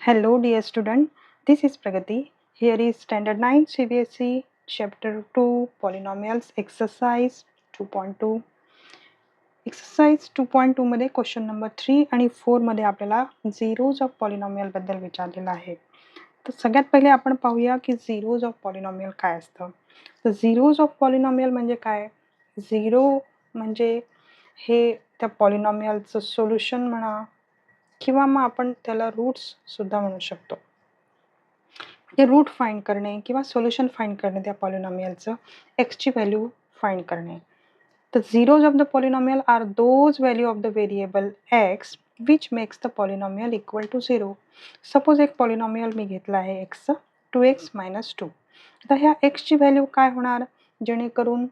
Hello dear student, this is Pragati. Here is Standard 9 CBSE Chapter 2 Polynomials Exercise 2.2. Exercise 2.2 मध्ये question number 3 आणि 4 मध्ये आपल्याला zeros of polynomial बद्दल विचारलेलं आहे. तर सगळ्यात पहिले आपण पाहूया की झिरोज ऑफ पॉलिनॉमियल काय असतं. तर झिरोज ऑफ पॉलिनॉमियल म्हणजे काय? झिरो म्हणजे हे त्या पॉलिनॉमियलचं सोल्युशन म्हणा किंवा मग आपण त्याला रूट्स सुद्धा म्हणू शकतो. हे रूट फाइंड करणे किंवा सोल्युशन फाइंड करणे त्या पॉलिनॉमियलचं, एक्सची व्हॅल्यू फाइंड करणे. The zeros of the polynomial are those value of the variable x which makes the polynomial equal to 0. Suppose एक polynomial मी घेतला आहे x 2x minus 2. आता ह्या x ची व्हॅल्यू काय होणार जेणेकरून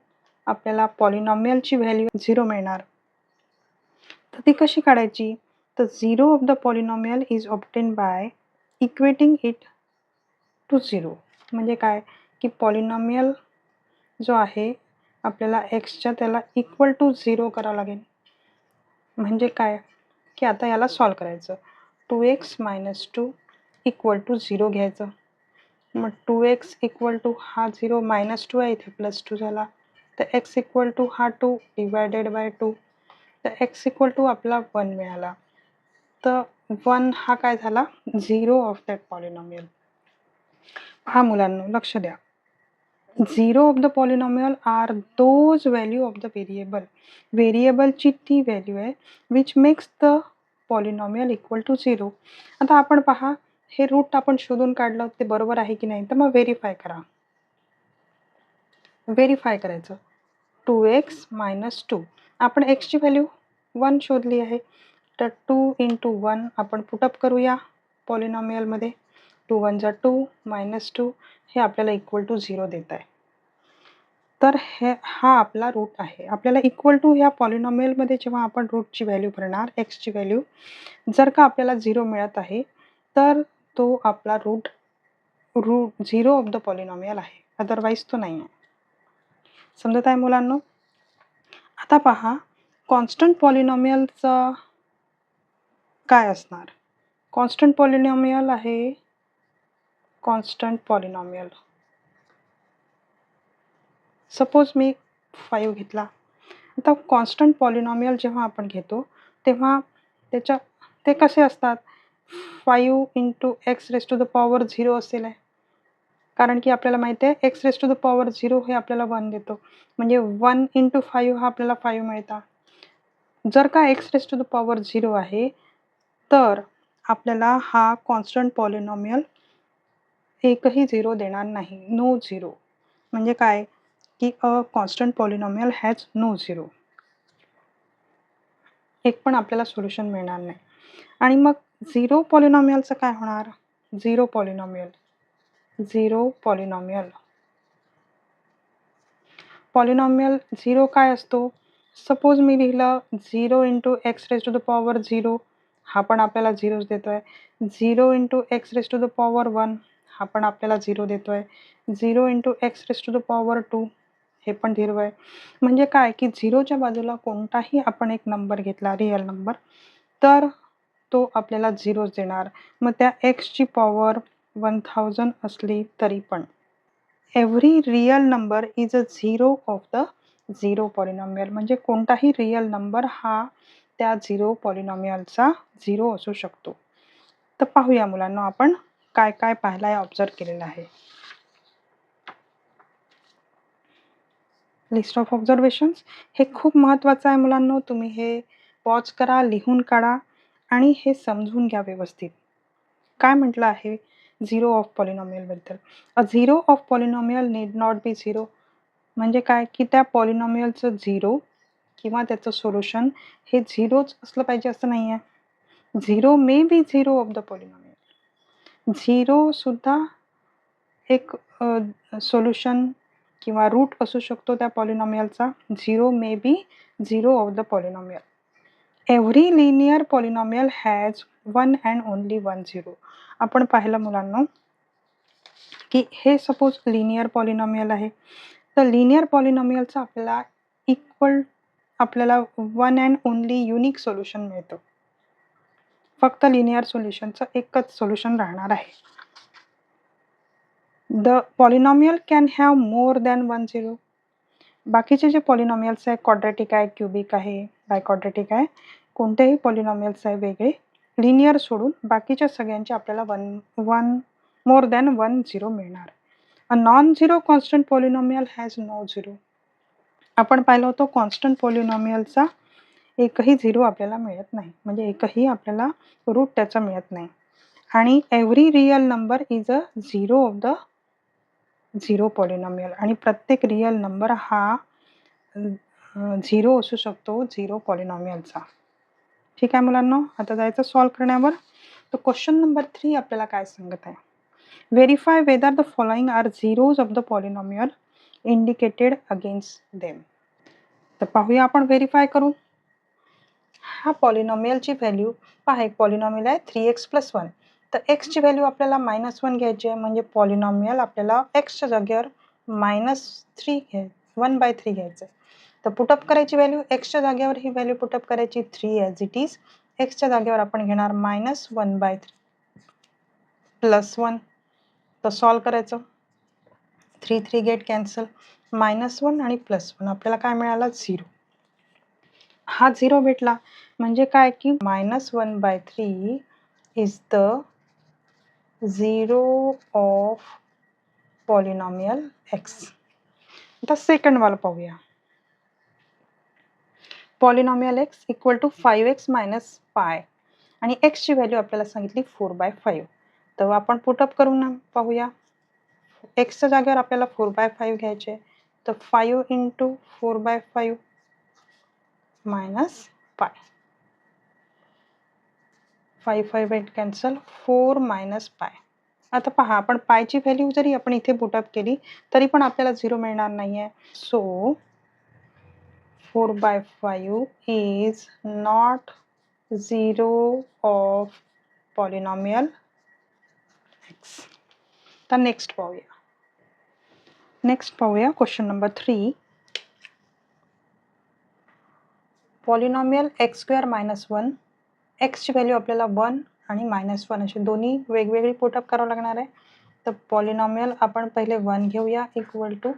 आपल्याला पॉलिनॉमियलची व्हॅल्यू 0 मिळणार. तर ती कशी काढायची? तर zero of the polynomial is obtain by equating it to 0. म्हणजे काय की पॉलिनॉमियल जो आहे आपल्याला एक्सच्या त्याला इक्वल टू 0 करावं लागेल. म्हणजे काय की आता याला सॉल्व करायचं. 2x मायनस 2 इक्वल टू 0 घ्यायचं. मग 2x इक्वल टू हा 0 मायनस 2 आहे इथे प्लस 2 झाला. तर x इक्वल टू हा 2 डिवायडेड बाय 2. तर x इक्वल टू आपला 1 मिळाला. तर 1 हा काय झाला? Zero of that polynomial. हा मुलांनो लक्ष द्या. Zero of the polynomial are those value of the variable. व्हेरिएबलची ती व्हॅल्यू आहे which makes the polynomial equal to 0. आता आपण पहा हे रूट आपण शोधून काढलं ते बरोबर आहे की नाही. तर मग व्हेरीफाय करा. व्हेरीफाय करायचं. 2x मायनस 2 आपण एक्सची व्हॅल्यू 1 शोधली आहे. तर 2 इंटू 1 आपण पुटअप करूया पॉलिनॉमियलमध्ये. 2 1 जा 2 मायनस 2 हे आपल्याला इक्वल टू 0 देत आहे. तर हा आपला रूट आहे. आपल्याला इक्वल टू ह्या पॉलिनॉमियलमध्ये जेव्हा आपण रूटची व्हॅल्यू भरणार एक्सची व्हॅल्यू जर का आपल्याला 0 मिळत आहे तर तो आपला root zero of the polynomial आहे. अदरवाईज तो नाही आहे. समजत आहे मुलांनो? आता पहा कॉन्स्टंट पॉलिनॉमियलचं काय असणार? कॉन्स्टंट पॉलिनॉमियल आहे कॉन्स्टंट पॉलिनॉमियल. सपोज मी 5 घेतला. आता कॉन्स्टंट पॉलिनॉमियल जेव्हा आपण घेतो तेव्हा ते कसे असतात? 5 into x raise to the power 0 असेल आहे. कारण की आपल्याला माहिती आहे x raise to the power 0 हे आपल्याला 1 देतो. म्हणजे 1 इंटू 5 हा आपल्याला 5 मिळतात. जर का x raise to the power 0 आहे तर आपल्याला हा कॉन्स्टंट पॉलिनॉमियल एकही 0 देणार नाही. नो 0. म्हणजे काय की a constant polynomial has no 0. एक पण आपल्याला सोल्युशन मिळणार नाही. आणि मग झिरो पॉलिनॉमियलचं काय होणार? Zero polynomial. पॉलिनॉमियल झिरो काय असतो? सपोज मी लिहिलं 0 into x raise to the power 0 हा पण आपल्याला 0च देतो आहे. 0 into x raise to the power 1 हा पण आपल्याला 0 देतो आहे. 0 into x raise to the power 2 हे पण 0 आहे. म्हणजे काय की 0च्या बाजूला कोणताही आपण एक नंबर घेतला रिअल नंबर तर तो आपल्याला 0च देणार. मग त्या एक्सची पॉवर 1000 असली तरी पण. Every real number is a zero of the zero polynomial. म्हणजे कोणताही रिअल नंबर हा त्या झिरो पॉलिनॉमियलचा 0 असू शकतो. तर पाहूया मुलांना आपण काय काय पाहायला आहे ऑब्झर्व केलेलं आहे. लिस्ट ऑफ ऑब्झर्वेशन्स हे खूप महत्त्वाचं आहे मुलांनो. तुम्ही हे पॉज करा, लिहून काढा आणि हे समजून घ्या व्यवस्थित. काय म्हटलं आहे झिरो ऑफ पॉलिनॉमियलबद्दल? A zero of polynomial need not be zero. म्हणजे काय की त्या पॉलिनॉमियलचं झिरो किंवा त्याचं सोल्युशन हे झिरोच असलं पाहिजे असं नाही आहे. Zero may be zero of the polynomial. झिरोसुद्धा एक सोल्युशन किंवा रूट असू शकतो त्या पॉलिनॉमियलचा. Zero may be zero of the polynomial. Every linear polynomial has one and only one zero. आपण पाहिलं मुलांनो की हे सपोज लिनियर पॉलिनॉमियल आहे. तर लिनियर पॉलिनॉमियलचं आपल्याला one and only unique solution मिळतं. फक्त लिनियर सोल्युशनचं एकच सोल्युशन राहणार आहे. The polynomial can have more than 1 zero. बाकीचे जे पॉलिनॉमियल्स आहे, क्वाड्रॅटिक आहे, क्युबिक आहे, बायक्वाड्रॅटिक आहे, कोणतेही पॉलिनॉमियल्स आहे वेगळे लिनियर सोडून बाकीच्या सगळ्यांचे आपल्याला मोर दॅन 1 झिरो मिळणार. A non zero constant polynomial has no zero. आपण पाहिलं होतं कॉन्स्टंट पॉलिनॉमियलचा एकही झिरो आपल्याला मिळत नाही, म्हणजे एकही आपल्याला रूट त्याचा मिळत नाही. आणि every real number is a zero of the zero polynomial. आणि प्रत्येक रिअल नंबर हा झिरो असू शकतो झिरो पॉलिनॉमियलचा. ठीक आहे मुलांना, आता जायचं सॉल्व करण्यावर. तर क्वेश्चन नंबर 3 आपल्याला काय सांगत आहे, verify whether the following are zeros of the polynomial indicated against them. तर पाहूया आपण व्हेरीफाय करून. हा पॉलिनॉमियलची व्हॅल्यू पहा, एक पॉलिनॉमियल आहे 3x + 1. तर एक्सची व्हॅल्यू आपल्याला -1 घ्यायची आहे, म्हणजे पॉलिनॉमियल आपल्याला एक्सच्या जागेवर -1/3 घ्यायचं आहे. तर पुटअप करायची व्हॅल्यू एक्सच्या जागेवर ही व्हॅल्यू पुटअप करायची 3 ॲज इट इज. एक्सच्या जागेवर आपण घेणार -1/3 + 1. तर सॉल्व करायचं. 3 गेट कॅन्सल, -1 आणि +1 आपल्याला काय मिळाला 0. हा 0 भेटला म्हणजे काय की -1/3 is the zero of polynomial x. आता सेकंड वाला पाहूया. Polynomial x equal to 5x - पाय आणि एक्सची व्हॅल्यू आपल्याला सांगितली 4/5. तर आपण पुटअप करून पाहूया. एक्सच्या जागेवर आपल्याला 4/5 घ्यायचे, तर 5 × 4/5 - पाय. 5 8 कॅन्सल, 4 - पाय. आता पहा, आपण पायची व्हॅल्यू जरी आपण इथे पुटअप केली तरी पण आपल्याला 0 मिळणार नाही आहे. So 4/5 is not zero of polynomial x. तर नेक्स्ट पाहूया क्वेश्चन नंबर 3. पॉलिनॉमियल x² - 1. एक्सची व्हॅल्यू आपल्याला 1 आणि -1 अशी दोन्ही वेगवेगळी पुटअप करावं लागणार आहे. तर पॉलिनॉमियल आपण पहिले 1 घेऊया इक्वल टू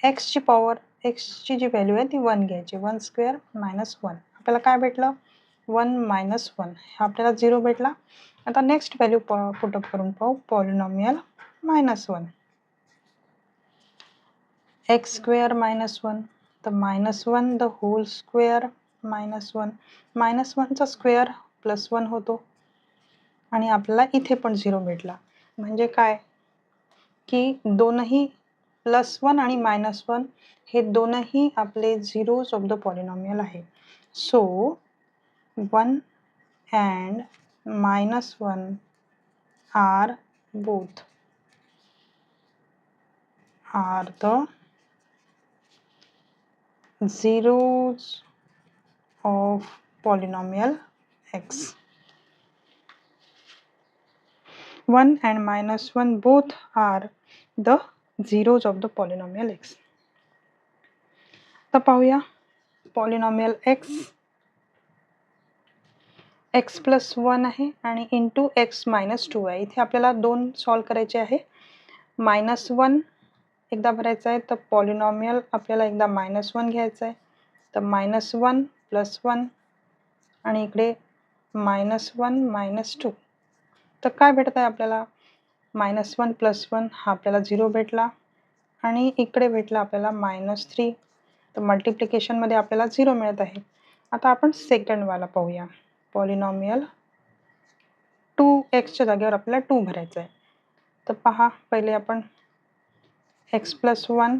एक्सची पॉवर, एक्सची जी व्हॅल्यू आहे ती 1 घ्यायची. 1² - 1. आपल्याला काय भेटलं 1 - 1, हा आपल्याला 0 भेटला. आता नेक्स्ट व्हॅल्यू पुटअप करून पाहू. Polynomial -1 x² - 1. तर -1 द होल स्क्वेअर -1, -1चा स्क्वेअर +1 होतो आणि आपल्याला इथे पण 0 भेटला. म्हणजे काय की दोनही +1 आणि -1 हे दोनही आपले झिरोज ऑफ द पॉलिनॉमियल आहे. So 1 and -1 are both are the zeros of polynomial x. 1 and -1 both are the zeros of the polynomial x. तर पाहूया पॉलिनॉमियल x + 1 आहे आणि इंटू x - 2 आहे. इथे आपल्याला 2 सॉल्व करायचे आहे. -1 एकदा भरायचं आहे, तर पॉलिनॉमियल आपल्याला एकदा -1 घ्यायचं आहे. तर -1 + 1 आणि इकडे -1 - 2. तर काय भेटत आहे आपल्याला -1 + 1 हा आपल्याला 0 भेटला आणि इकडे भेटला आपल्याला -3. तर मल्टिप्लिकेशनमध्ये आपल्याला 0 मिळत आहे. आता आपण सेकंड वाला पाहूया. पॉलिनॉमियल 2x च्या जागेवर आपल्याला 2 भरायचं आहे. तर पहा, पहिले आपण x + 1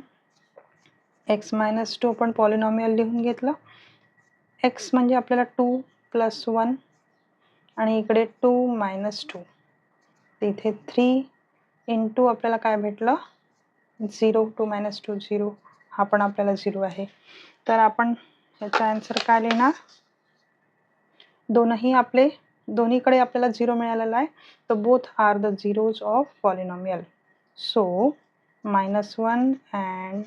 x - 2 आपण पॉलिनॉमियल लिहून घेतलं. x म्हणजे आपल्याला 2 + 1 आणि इकडे 2 - 2. इथे 3 इंटू आपल्याला काय भेटलं 0. 2 - 2 0, हा पण आपल्याला 0 आहे. तर आपण याचा आन्सर काय लिहिणार, दोन्हीकडे आपल्याला 0 मिळालेला आहे. तर both are the zeros of polynomial. So -1 and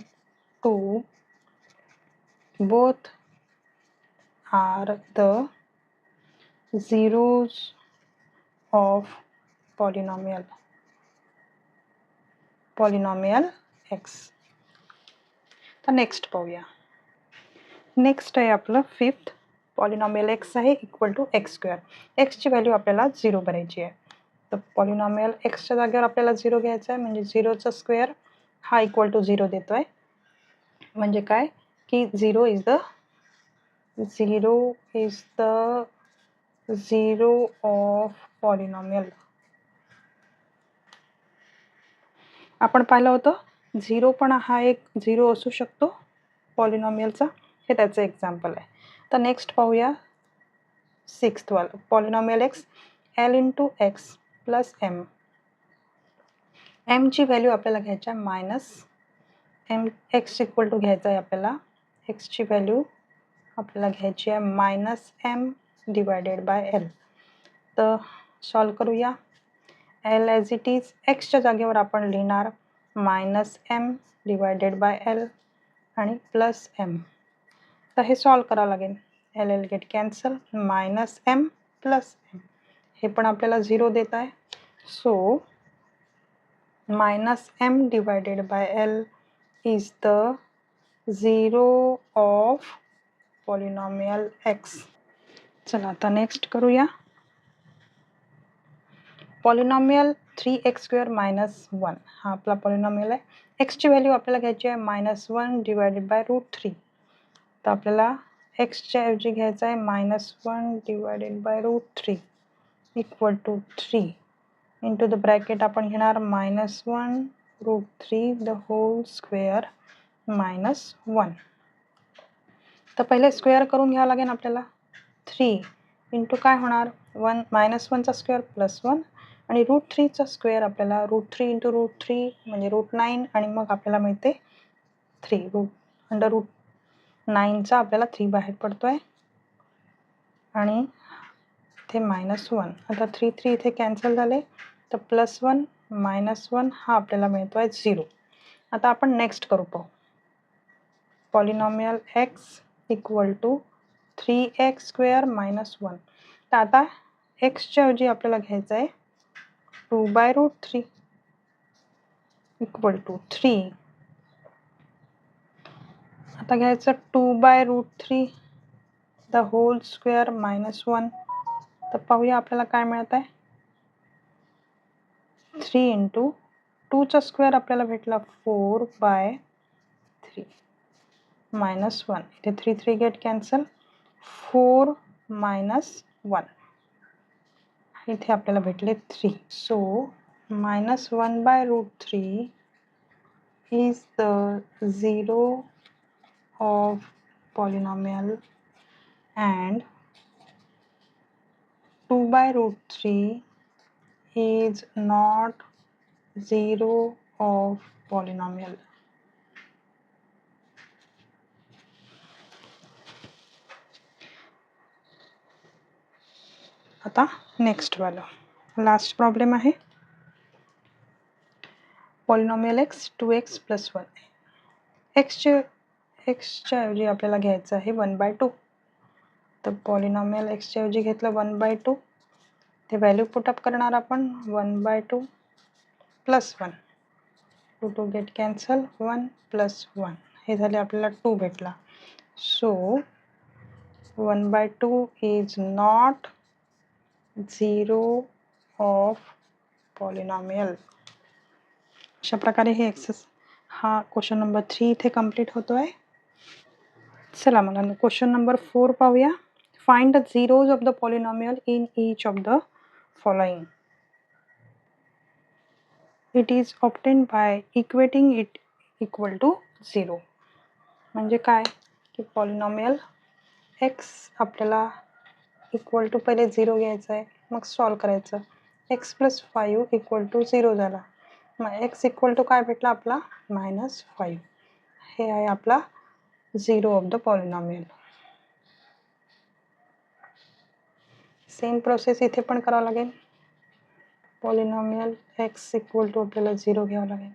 2 both are the zeros of polynomial x. तर नेक्स्ट पाहूया. नेक्स्ट आहे आपलं फिफ्थ. पॉलिनॉमियल एक्स आहे इक्वल टू एक्स स्क्वेअर. एक्सची व्हॅल्यू आपल्याला 0 भरायची आहे. तर पॉलिनॉमियल एक्सच्या जागेवर आपल्याला 0 घ्यायचा आहे, म्हणजे 0चा स्क्वेअर हा इक्वल टू 0 देतोय. म्हणजे काय की 0 is the zero of polynomial. आपण पाहिलं होतं 0 पण हा एक 0 असू शकतो पॉलिनॉमियलचा. हे त्याचं एक्झाम्पल आहे. तर नेक्स्ट पाहूया सिक्स्थ वाला. Polynomial x L into x plus M. एमची व्हॅल्यू आपल्याला घ्यायची आहे minus M. X equal to घ्यायचा आहे आपल्याला. एक्सची व्हॅल्यू आपल्याला घ्यायची आहे minus M divided by L. तर सॉल्व करूया. L as it is. एक्सच्या जागेवर आपण लिहिणार minus M divided by L आणि प्लस एम. तर हे सॉल्व करावं लागेल. L L get cancel. Minus M plus M. हे पण आपल्याला 0 देत आहे. So minus M divided by l is the zero of polynomial x. चला आता नेक्स्ट करूया. पॉलिनॉमियल 3x² मायनस 1 हा आपला पॉलिनॉमियल आहे. एक्सची व्हॅल्यू आपल्याला घ्यायची आहे -1 डिवायडेड बाय √3. तर आपल्याला एक्सच्या ऐवजी घ्यायचं आहे -1 divided by √3 equal to 3 into the bracket आपण घेणार -1 √3 द होल स्क्वेअर -1. तर पहिले स्क्वेअर करून घ्यावं लागेल आपल्याला. 3 इंटू काय होणार -1चा स्क्वेअर +1 आणि √3चा स्क्वेअर आपल्याला √3 इंटू √3 म्हणजे √9 आणि मग आपल्याला मिळते 3. अंडर √9चा आपल्याला 3 बाहेर पडतोय आणि इथे -1. आता 3 इथे कॅन्सल झाले तर +1 -1 हा आपल्याला मिळतोय 0. आता आपण नेक्स्ट करू पाहू. Polynomial x equal to 3x² - 1. तर आता एक्सच्या ऐवजी आपल्याला घ्यायचं आहे 2/√3 इक्वल टू 3. आता घ्यायचं 2/√3 द होल स्क्वेअर -1. तर पाहूया आपल्याला काय मिळत आहे. 3 इंटू 2चा स्क्वेअर आपल्याला भेटला 4/3 -1. इथे 3 गेट कॅन्सल. 4 - 1 इथे आपल्याला भेटले 3. So -1/√3 is the zero of polynomial and 2/√3 is not zero of polynomial. आता नेक्स्ट वाला लास्ट प्रॉब्लेम आहे. Polynomial x 2x + 1. एक्सच्या ऐवजी आपल्याला घ्यायचं आहे 1/2. तर पॉलिनॉमियल एक्सच्या ऐवजी घेतलं 1/2. ते व्हॅल्यू पुटअप करणार आपण 1/2 + 1. 2 गेट कॅन्सल. 1 + 1 हे झाले आपल्याला 2 भेटला. So 1/2 is not zero of polynomial. अशा प्रकारे हे हा क्वेश्चन नंबर 3 इथे कंप्लीट होतोय. चला मग क्वेश्चन नंबर 4 पाहूया. Find the zeros of the polynomial in each of the following. It is obtained by equating it equal to 0. म्हणजे काय की पॉलिनॉमियल एक्स आपल्याला इक्वल टू पहिले 0 घ्यायचं आहे, मग सॉल्व करायचं. x + 5 इक्वल टू 0 झाला. मग x इक्वल टू काय भेटला आपला -5. हे आहे आपला zero of the polynomial. Same process इथे पण करावं लागेल. पॉलिनॉमियल x इक्वल टू आपल्याला 0 घ्यावं लागेल.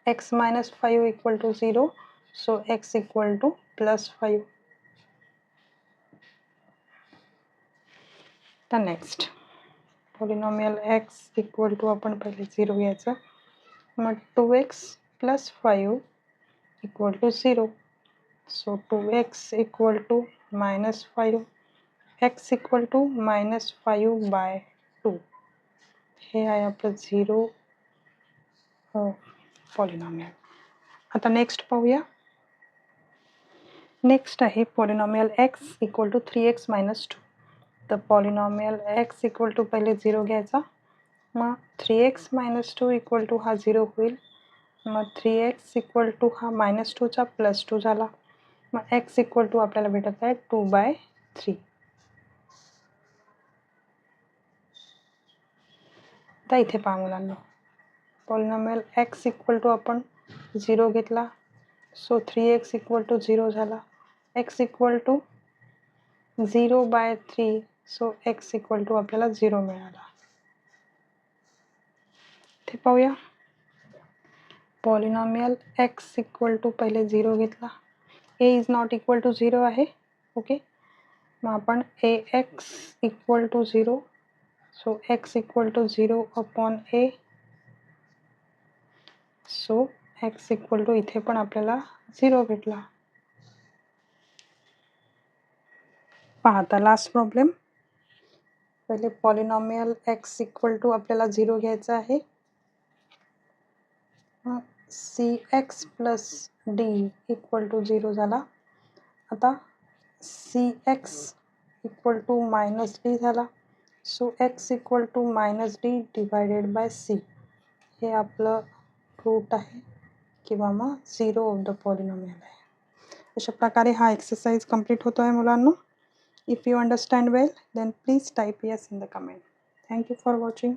x - 5 equal to 0. So x equal to +5. तर next polynomial x equal to आपण पहिले 0 घ्यायचं, मग 2x + 5 equal to 0. So 2x equal to -5, x equal to -5/2. हे आहे आपलं 0 पॉलिनॉमियल. आता नेक्स्ट पाहूया. नेक्स्ट आहे polynomial x equal to 3x - 2. तर पॉलिनॉमियल x इक्वल टू पहिले 0 घ्यायचा, मग 3x - 2 इक्वल टू हा 0 होईल, मग 3x इक्वल टू हा -2चा +2 झाला, मग x इक्वल टू आपल्याला भेटत आहे 2/3. आता इथे पहा मुलांना, पॉलिनॉमियल x इक्वल टू आपण 0 घेतला, सो 3x इक्वल टू 0 झाला, x equal to 0/3, so x equal to आपल्याला 0 मिळाला. इथे पाहूया, पॉलिनॉमियल x इक्वल टू पहिले 0 घेतला, a is not equal to 0 आहे, ओके. मग आपण ax equal to 0, so x equal to 0/a, so x equal to इथे पण आपल्याला 0 भेटला. पहा आता लास्ट प्रॉब्लेम. पहिले पॉलिनॉमियल x इक्वल टू आपल्याला 0 घ्यायचं आहे, cx + d इक्वल टू 0 झाला. आता cx इक्वल टू -d झाला, so x equal to -d/c. हे आपलं रूट आहे किंवा मग 0 ऑफ द पॉलिनॉमियल आहे. अशा प्रकारे हा एक्सरसाइज कंप्लीट होतो आहे मुलांनो. If you understand well, then please type yes in the comment. Thank you for watching.